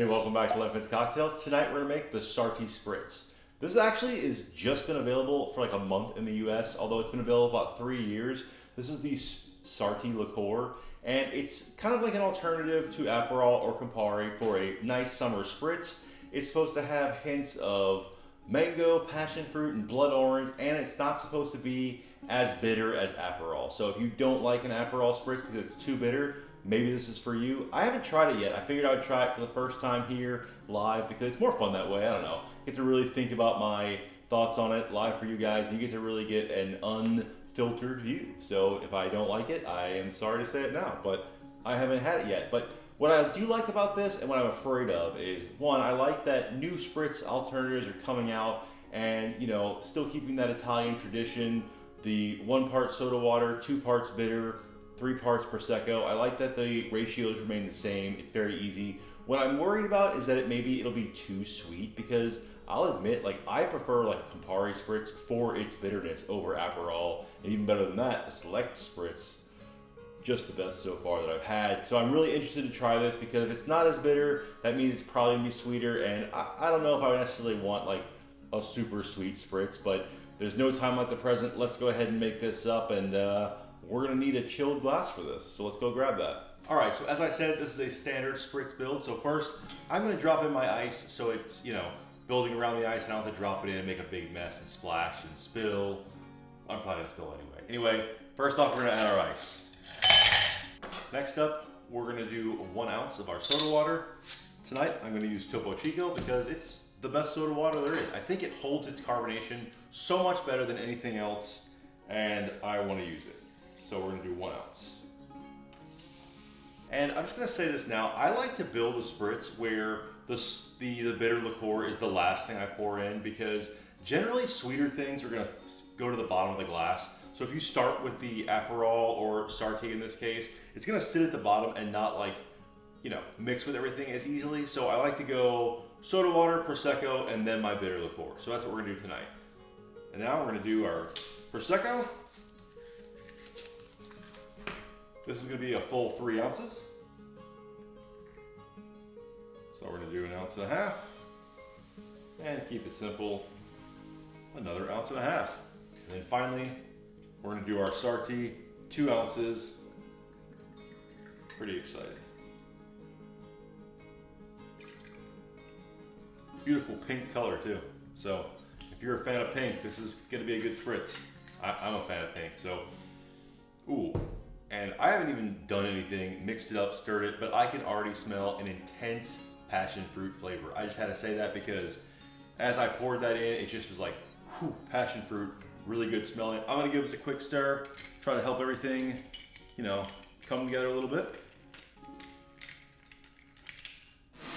Hey, welcome back to Left Fence Cocktails. Tonight we're gonna make the Sarti Spritz. This actually has just been available for like a month in the US, although it's been available about 3 years. This is the Sarti liqueur, and it's kind of like an alternative to Aperol or Campari for a nice summer spritz. It's supposed to have hints of mango, passion fruit, and blood orange, and it's not supposed to be as bitter as Aperol. So if you don't like an Aperol Spritz because it's too bitter, maybe this is for you. I haven't tried it yet. I figured I would try it for the first time here live because it's more fun that way. I don't know. Get to really think about my thoughts on it live for you guys, and you get to really get an unfiltered view. So if I don't like it, I am sorry to say it now, but I haven't had it yet. But what I do like about this and what I'm afraid of is, one, I like that new spritz alternatives are coming out and, you know, still keeping that Italian tradition, the 1 part soda water, 2 parts bitter, 3 parts Prosecco. I like that the ratios remain the same. It's very easy. What I'm worried about is that it'll be too sweet, because I'll admit, like, I prefer like Campari Spritz for its bitterness over Aperol, and even better than that, a Select Spritz. Just the best so far that I've had. So I'm really interested to try this, because if it's not as bitter, that means it's probably gonna be sweeter, and I don't know if I would necessarily want like a super sweet spritz, but there's no time like the present. Let's go ahead and make this up, and we're gonna need a chilled glass for this, so let's go grab that. All right, so as I said, this is a standard spritz build. So first, I'm gonna drop in my ice, so it's, you know, building around the ice, and I don't have to drop it in and make a big mess and splash and spill. I'm probably gonna spill anyway. Anyway, first off, we're gonna add our ice. Next up, we're gonna do 1 ounce of our soda water. Tonight, I'm gonna use Topo Chico because it's the best soda water there is. I think it holds its carbonation so much better than anything else, and I wanna use it. So we're gonna do 1 ounce. And I'm just gonna say this now, I like to build a spritz where the bitter liqueur is the last thing I pour in, because generally sweeter things are gonna go to the bottom of the glass. So if you start with the Aperol or Sarti in this case, it's gonna sit at the bottom and not, like, you know, mix with everything as easily. So I like to go soda water, Prosecco, and then my bitter liqueur. So that's what we're gonna do tonight. And now we're gonna do our Prosecco. This is gonna be a full 3 ounces. So we're gonna do 1.5 ounces. And keep it simple, another 1.5 ounces. And then finally, we're gonna do our Sarti, 2 ounces. Pretty excited. Beautiful pink color too. So if you're a fan of pink, this is gonna be a good spritz. I'm a fan of pink, so, ooh. And I haven't even done anything, mixed it up, stirred it, but I can already smell an intense passion fruit flavor. I just had to say that because as I poured that in, it just was like, whew, passion fruit, really good smelling. I'm gonna give this a quick stir, try to help everything, you know, come together a little bit.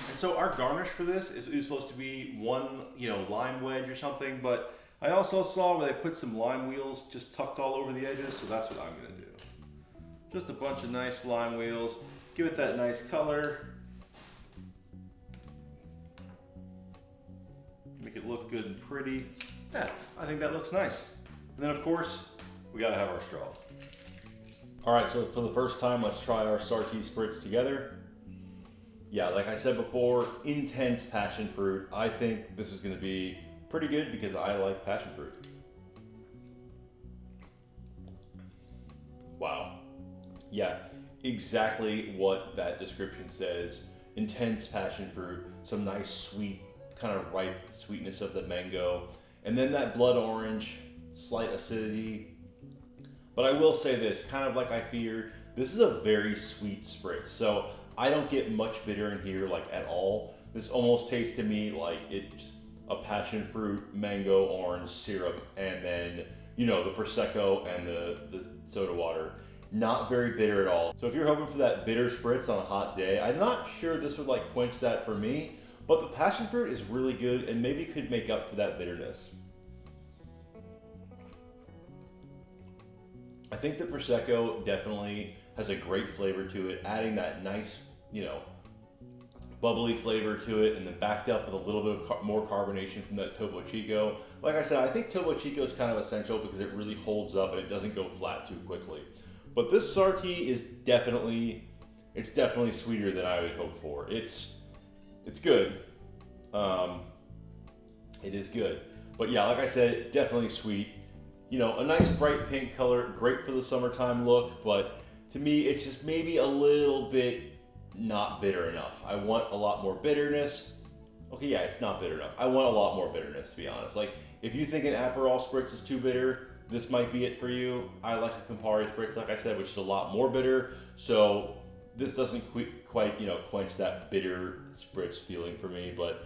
And so our garnish for this is supposed to be 1, you know, lime wedge or something, but I also saw where they put some lime wheels just tucked all over the edges, so that's what I'm gonna do. Just a bunch of nice lime wheels. Give it that nice color. Make it look good and pretty. Yeah, I think that looks nice. And then of course, we gotta have our straw. All right, so for the first time, let's try our Sarti Spritz together. Yeah, like I said before, intense passion fruit. I think this is gonna be pretty good because I like passion fruit. Wow. Yeah, exactly what that description says. Intense passion fruit, some nice sweet, kind of ripe sweetness of the mango, and then that blood orange, slight acidity. But I will say this, kind of like I feared, this is a very sweet spritz. So I don't get much bitter in here, like, at all. This almost tastes to me like it's a passion fruit, mango, orange syrup, and then, you know, the Prosecco and the soda water. Not very bitter at all. So if you're hoping for that bitter spritz on a hot day, I'm not sure this would like quench that for me, but the passion fruit is really good and maybe could make up for that bitterness. I think the Prosecco definitely has a great flavor to it, adding that nice, you know, bubbly flavor to it, and then backed up with a little bit of more carbonation from that Topo Chico. Like I said, I think Topo Chico is kind of essential because it really holds up and it doesn't go flat too quickly. But this Sarti is definitely sweeter than I would hope for. It's It's good. It is good. But yeah, like I said, definitely sweet. You know, a nice bright pink color, great for the summertime look, but to me, it's just maybe a little bit not bitter enough. I want a lot more bitterness. Okay, yeah, it's not bitter enough. I want a lot more bitterness, to be honest. Like, if you think an Aperol Spritz is too bitter, this might be it for you. I like a Campari Spritz, like I said, which is a lot more bitter. So this doesn't quite, you know, quench that bitter Spritz feeling for me, but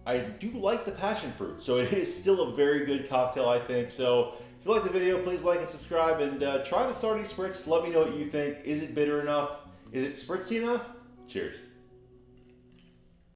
I do like the passion fruit. So it is still a very good cocktail, I think. So if you like the video, please like and subscribe, and try the Sarti Spritz. Let me know what you think. Is it bitter enough? Is it spritzy enough? Cheers.